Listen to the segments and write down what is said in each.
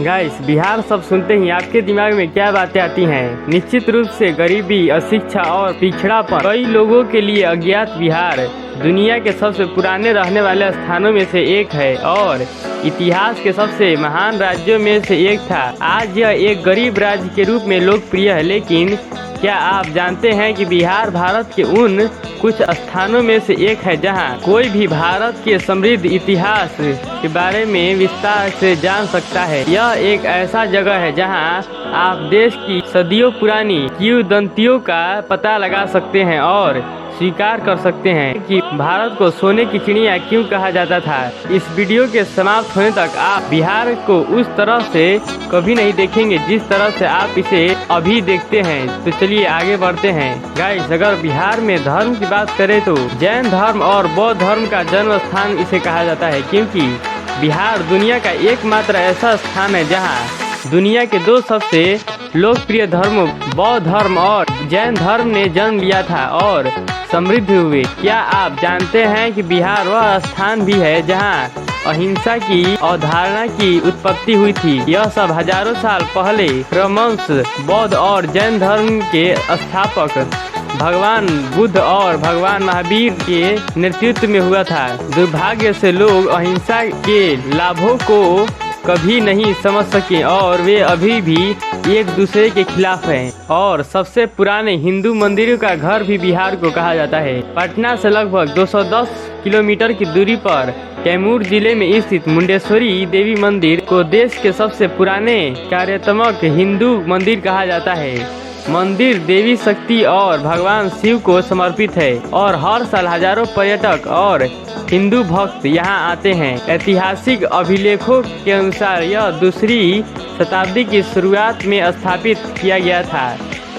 Guys, Bihar सब सुनते ही आपके दिमाग में क्या बातें आती हैं? निश्चित रूप से गरीबी, अशिक्षा और पिछड़ापन। कई लोगों के लिए अज्ञात बिहार दुनिया के सबसे पुराने रहने वाले स्थानों में से एक है और इतिहास के सबसे महान राज्यों में से एक था। आज यह एक गरीब राज्य के रूप में लोकप्रिय है, लेकिन क्या आप जानते हैं कि बिहार भारत के उन कुछ स्थानों में से एक है जहां कोई भी भारत के समृद्ध इतिहास के बारे में विस्तार से जान सकता है। यह एक ऐसा जगह है जहां आप देश की सदियों पुरानी किंवदंतियों का पता लगा सकते हैं और स्वीकार कर सकते हैं कि भारत को सोने की चिड़िया क्यों कहा जाता था। इस वीडियो के समाप्त होने तक आप बिहार को उस तरह से कभी नहीं देखेंगे जिस तरह से आप इसे अभी देखते हैं। तो चलिए आगे बढ़ते हैं। गाइस, अगर बिहार में धर्म की बात करें तो जैन धर्म और बौद्ध धर्म का जन्म स्थान इसे कहा जाता है, क्योंकि बिहार दुनिया का एकमात्र ऐसा स्थान है जहाँ दुनिया के दो सबसे लोकप्रिय धर्म बौद्ध धर्म और जैन धर्म ने जन्म लिया था और समृद्ध हुए। क्या आप जानते हैं कि बिहार वह स्थान भी है जहां अहिंसा की अवधारणा की उत्पत्ति हुई थी? यह सब हजारों साल पहले परमहंस बौद्ध और जैन धर्म के स्थापक भगवान बुद्ध और भगवान महावीर के नेतृत्व में हुआ था। दुर्भाग्य से लोग अहिंसा के लाभों को कभी नहीं समझ सके और वे अभी भी एक दूसरे के खिलाफ हैं। और सबसे पुराने हिंदू मंदिरों का घर भी बिहार को कहा जाता है। पटना से लगभग 210 किलोमीटर की दूरी पर कैमूर जिले में स्थित मुंडेश्वरी देवी मंदिर को देश के सबसे पुराने कार्यात्मक हिंदू मंदिर कहा जाता है। मंदिर देवी शक्ति और भगवान शिव को समर्पित है और हर साल हजारों पर्यटक और हिंदू भक्त यहां आते हैं। ऐतिहासिक अभिलेखों के अनुसार यह दूसरी शताब्दी की शुरुआत में स्थापित किया गया था।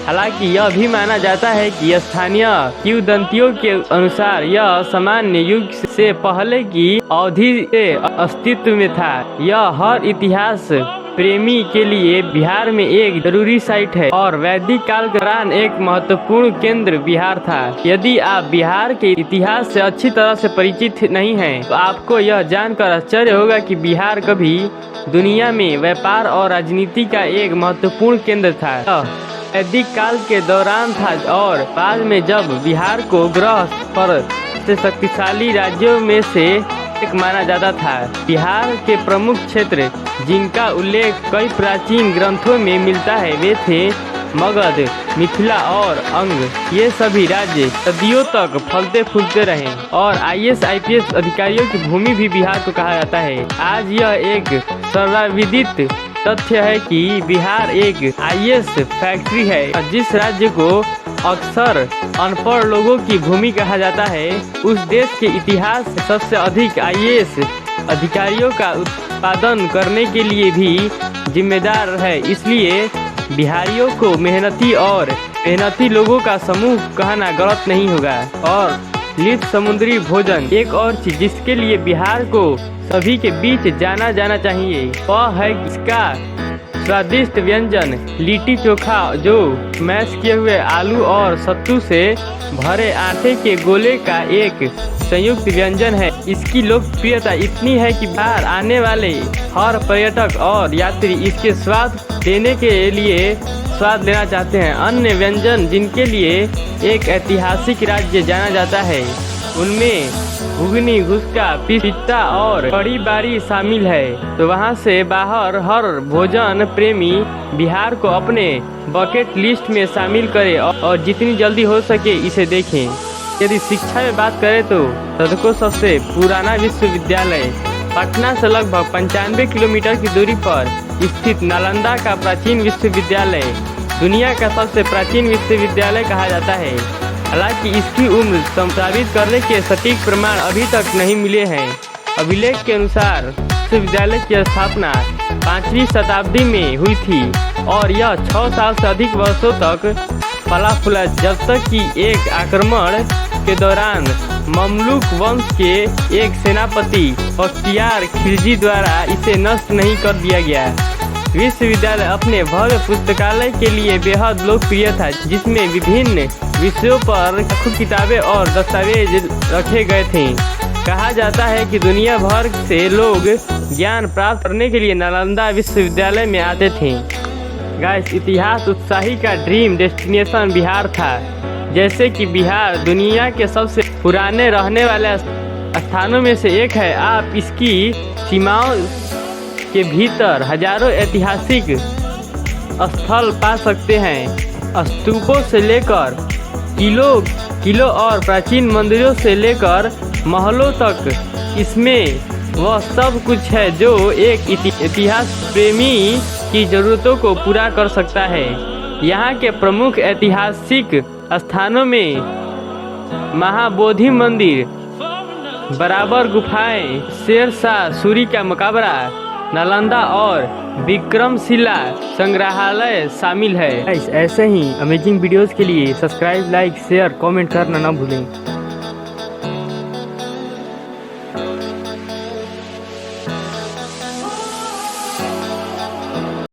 हालांकि यह भी माना जाता है कि स्थानीय किंवदंतियों के अनुसार यह सामान्य युग से पहले की अवधि से अस्तित्व में था। यह हर इतिहास प्रेमी के लिए बिहार में एक जरूरी साइट है और वैदिक काल के दौरान एक महत्वपूर्ण केंद्र बिहार था। यदि आप बिहार के इतिहास से अच्छी तरह से परिचित नहीं हैं, तो आपको यह जानकर आश्चर्य होगा कि बिहार कभी दुनिया में व्यापार और राजनीति का एक महत्वपूर्ण केंद्र था। वैदिक काल के दौरान था और बाद में जब बिहार को ग्रह पर से शक्तिशाली राज्यों में से एक माना जाता था। बिहार के प्रमुख क्षेत्र जिनका उल्लेख कई प्राचीन ग्रंथों में मिलता है वे थे मगध, मिथिला और अंग। ये सभी राज्य सदियों तक फलते फूलते रहे और IAS IPS अधिकारियों की भूमि भी बिहार को कहा जाता है। आज यह एक सर्वविदित तथ्य है कि बिहार एक IAS फैक्ट्री है। जिस राज्य को अक्सर अनपढ़ लोगों की भूमि कहा जाता है, उस देश के इतिहास में सबसे अधिक IAS अधिकारियों का उत्पादन करने के लिए भी जिम्मेदार है। इसलिए बिहारियों को मेहनती लोगों का समूह कहना गलत नहीं होगा। और लिट्ट समुद्री भोजन एक और चीज जिसके लिए बिहार को सभी के बीच जाना चाहिए, वह है इसका स्वादिष्ट व्यंजन लिट्टी चोखा, जो मैश किए हुए आलू और सत्तू से भरे आटे के गोले का एक संयुक्त व्यंजन है। इसकी लोकप्रियता इतनी है कि बाहर आने वाले हर पर्यटक और यात्री इसके स्वाद लेना चाहते हैं। अन्य व्यंजन जिनके लिए एक ऐतिहासिक राज्य जाना जाता है, उनमें घुगनी, घुसका, पिस्ता और कड़ी बारी शामिल है। तो वहां से बाहर हर भोजन प्रेमी बिहार को अपने बकेट लिस्ट में शामिल करे और जितनी जल्दी हो सके इसे देखें। यदि शिक्षा में बात करें तो सबको सबसे पुराना विश्वविद्यालय पटना से लगभग 95 किलोमीटर की दूरी पर स्थित नालंदा का प्राचीन विश्वविद्यालय दुनिया का सबसे प्राचीन विश्वविद्यालय कहा जाता है। हालांकि इसकी उम्र साबित करने के सटीक प्रमाण अभी तक नहीं मिले हैं। अभिलेख के अनुसार विश्वविद्यालय की स्थापना 5वीं शताब्दी में हुई थी और यह 6 साल से अधिक वर्षों तक फला फूला, जब तक कि एक आक्रमण के दौरान ममलूक वंश के एक सेनापति बख्तियार खिलजी द्वारा इसे नष्ट नहीं कर दिया गया। विश्वविद्यालय अपने भव्य पुस्तकालय के लिए बेहद लोकप्रिय था, जिसमें विभिन्न विषयों पर लाखों किताबें और दस्तावेज रखे गए थे। कहा जाता है कि दुनिया भर से लोग ज्ञान प्राप्त करने के लिए नालंदा विश्वविद्यालय में आते थे। गाइस, इतिहास उत्साही का ड्रीम डेस्टिनेशन बिहार था। जैसे कि बिहार दुनिया के सबसे पुराने रहने वाले स्थानों में से एक है। आप इसकी सीमाओं के भीतर हजारों ऐतिहासिक स्थल पा सकते हैं। स्तूपों से लेकर किलों और प्राचीन मंदिरों से लेकर महलों तक इसमें वह सब कुछ है जो एक इतिहास प्रेमी की ज़रूरतों को पूरा कर सकता है। यहाँ के प्रमुख ऐतिहासिक स्थानों में महाबोधि मंदिर, बराबर गुफाएं, शेरशाह सूरी का मकबरा, नालंदा और विक्रमशिला संग्रहालय शामिल है। ऐसे ही अमेजिंग वीडियोस के लिए सब्सक्राइब, लाइक, शेयर, कमेंट करना ना भूलें।